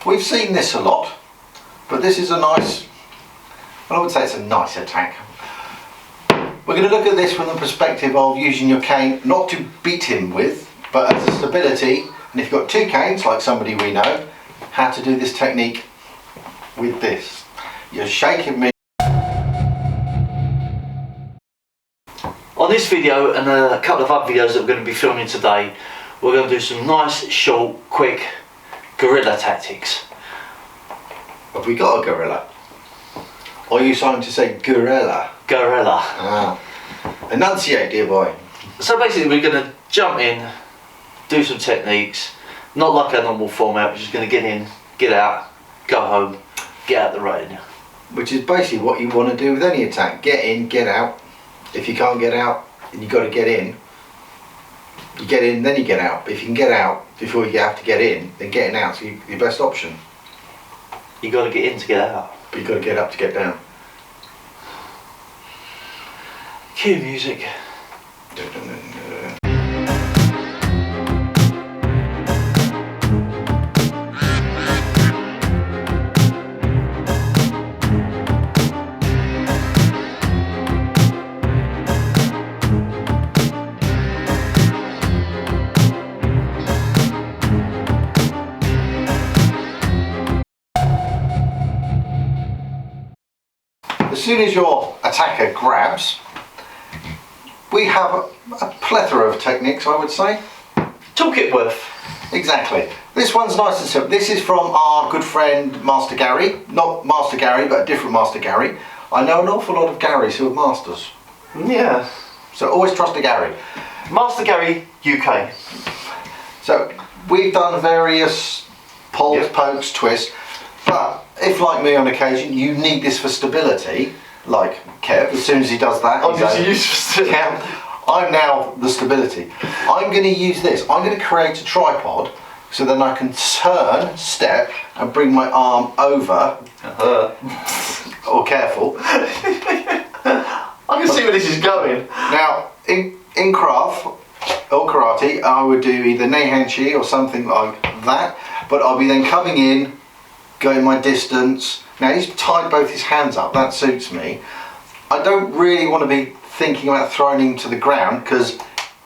we've seen this a lot, but this is a nice, well, I would say it's a nice attack. We're going to look at this from the perspective of using your cane not to beat him with, but as a stability. And if you've got two canes, like somebody we know, how to do this technique with this. You're shaking me. On this video and a couple of other videos that we're going to be filming today, we're going to do some nice, short, quick guerrilla tactics. Have we got a gorilla? Or are you trying to say gorilla? Guerrilla. Ah. Enunciate, dear boy. So basically we're going to jump in, do some techniques, not like a normal format, we're just going to get in, get out, go home, get out the rain. Which is basically what you want to do with any attack. Get in, get out. If you can't get out and you've got to get in, you get in, then you get out. But if you can get out before you have to get in, then getting out's your best option. You got to get in to get out. But you've got to get up to get down. Cue music. As soon as your attacker grabs, we have a plethora of techniques, I would say. Toolkit worth. Exactly. This one's nice and simple. This is from our good friend Master Gary. Not Master Gary, but a different Master Gary. I know an awful lot of Garys who are masters. Yeah. So always trust a Gary. Master Gary, UK. So we've done various pulls, pokes, twists, but if, like me on occasion, you need this for stability, like Kev, as soon as he does that, I'm now the stability. I'm going to use this. I'm going to create a tripod so then I can turn, step, and bring my arm over. Oh, careful. I can see where this is going. Now, in craft or karate, I would do either nei-hanchi or something like that, but I'll be then coming in, going my distance. Now he's tied both his hands up, that suits me. I don't really want to be thinking about throwing him to the ground, because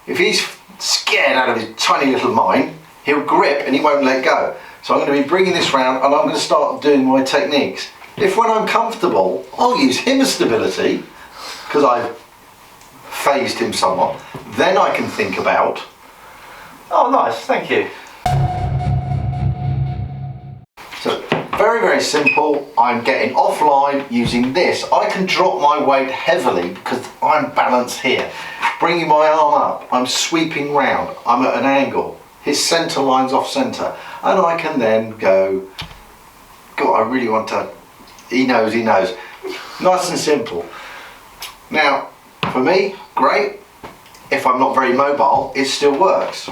if he's scared out of his tiny little mind, he'll grip and he won't let go. So I'm going to be bringing this round and I'm going to start doing my techniques. If when I'm comfortable, I'll use him as stability, because I've phased him somewhat, then I can think about... Oh nice, thank you. So, very, very simple. I'm getting offline using this. I can drop my weight heavily because I'm balanced here. Bringing my arm up, I'm sweeping round, I'm at an angle. His centre line's off centre. And I can then go, God, I really want to, he knows. Nice and simple. Now, for me, great. If I'm not very mobile, it still works.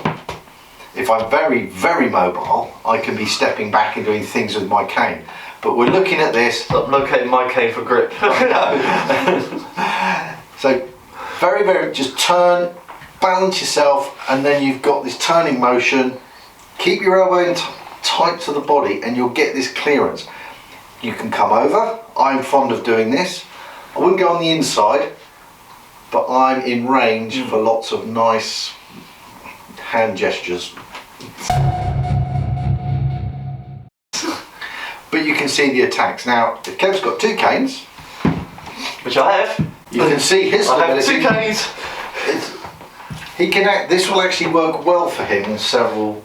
If I'm very, very mobile, I can be stepping back and doing things with my cane. But we're looking at this. Stop locating my cane for grip. So, very, very, just turn, balance yourself, and then you've got this turning motion. Keep your elbow in tight to the body and you'll get this clearance. You can come over. I'm fond of doing this. I wouldn't go on the inside, but I'm in range for lots of nice hand gestures. But you can see the attacks. Now, if Kev's got two canes, which I have, you can see his stability. I have two canes. He can act. This will actually work well for him in several.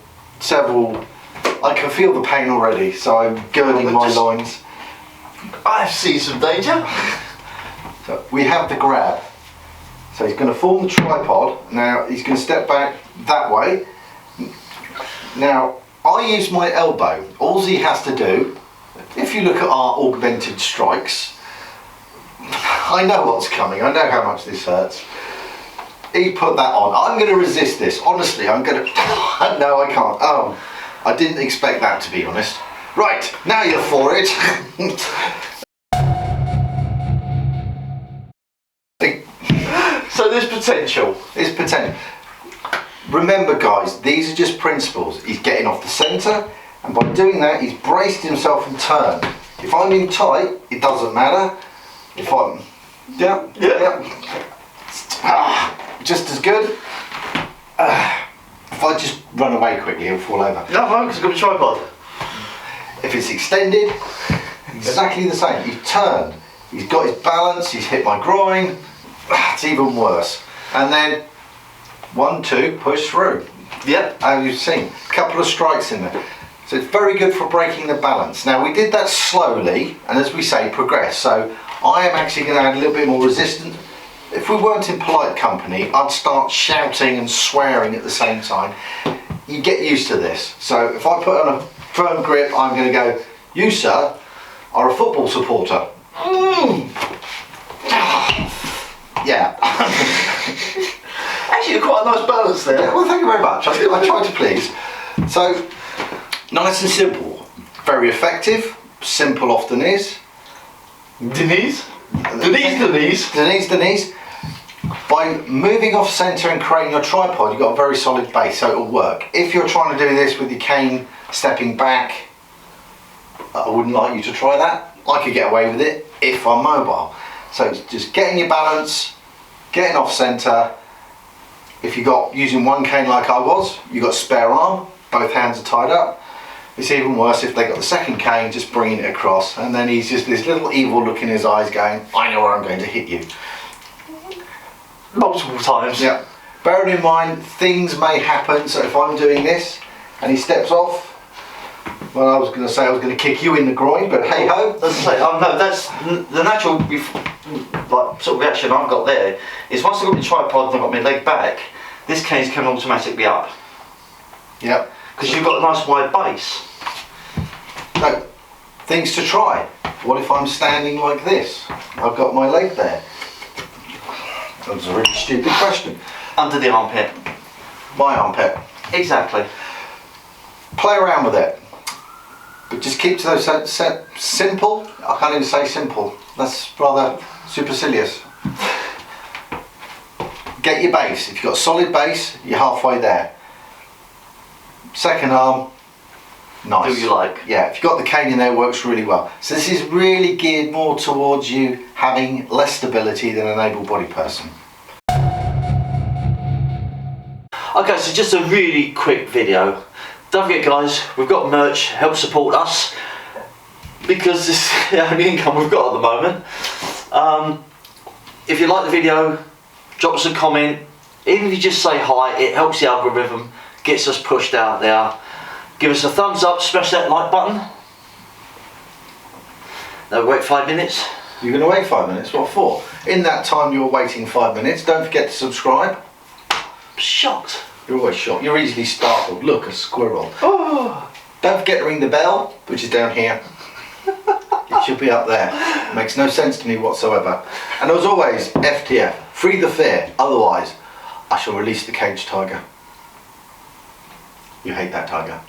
I can feel the pain already, so I'm girding my loins. I see some danger. So we have the grab. So he's going to form the tripod. Now he's going to step back that way. Now I use my elbow. All he has to do, if you look at our augmented strikes, I know what's coming. I know how much this hurts. He put that on. I'm going to resist this. Honestly, I'm going to... No, I can't. Oh, I didn't expect that, to be honest. Right, now you're for it. So there's potential. There's potential. Remember guys, these are just principles. He's getting off the centre And by doing that, he's braced himself and turned. If I'm in tight, it doesn't matter. If I'm, yeah. Just as good. If I just run away quickly, he'll fall over. No, because I've got a tripod. If it's extended, exactly the same. He's turned. He's got his balance. He's hit my groin. It's even worse. And then 1, 2, push through. Yep. As you've seen, a couple of strikes in there. So it's very good for breaking the balance. Now we did that slowly, and as we say, progress. So I am actually going to add a little bit more resistance. If we weren't in polite company, I'd start shouting and swearing at the same time. You get used to this. So if I put on a firm grip, I'm going to go, you sir are a football supporter. Yeah. Actually, quite a nice balance there. Yeah, well, thank you very much. I try to please. So, nice and simple. Very effective. Simple often is. Denise? By moving off centre and creating your tripod, you've got a very solid base, so it'll work. If you're trying to do this with your cane stepping back, I wouldn't like you to try that. I could get away with it if I'm mobile. So it's just getting your balance, getting off centre. If you've got using one cane like I was, you've got spare arm, both hands are tied up. It's even worse if they got the second cane, just bringing it across, and then he's just this little evil look in his eyes going, I know where I'm going to hit you. Multiple times. Yeah. Bearing in mind, things may happen, so if I'm doing this and he steps off, well, I was going to say I was going to kick you in the groin, but hey ho. As I say, no, that's the natural like, sort of reaction I've got there is once I've got my tripod and I've got my leg back, this cane's coming automatically up. Yep. Because you've got a nice wide base. So, things to try. What if I'm standing like this? I've got my leg there. That was a really stupid question. Under the armpit. My armpit. Exactly. Play around with it. But just keep to those simple. I can't even say simple. That's rather supercilious. Get your base. If you've got a solid base, you're halfway there. Second arm, nice. Do you like? Yeah, if you've got the cane in there, works really well. So this is really geared more towards you having less stability than an able-bodied person. Okay, so just a really quick video. Don't forget guys, we've got merch, help support us, because this is the only income we've got at the moment. If you like the video, drop us a comment. Even if you just say hi, it helps the algorithm, gets us pushed out there. Give us a thumbs up, smash that like button. Now wait 5 minutes. You're going to wait 5 minutes? What for? In that time you're waiting 5 minutes, don't forget to subscribe. Shocked. You're always shocked. You're easily startled. Look, a squirrel. Oh. Don't forget to ring the bell, which is down here. It should be up there. Makes no sense to me whatsoever. And as always, FTF, free the fear. Otherwise, I shall release the caged tiger. You hate that tiger.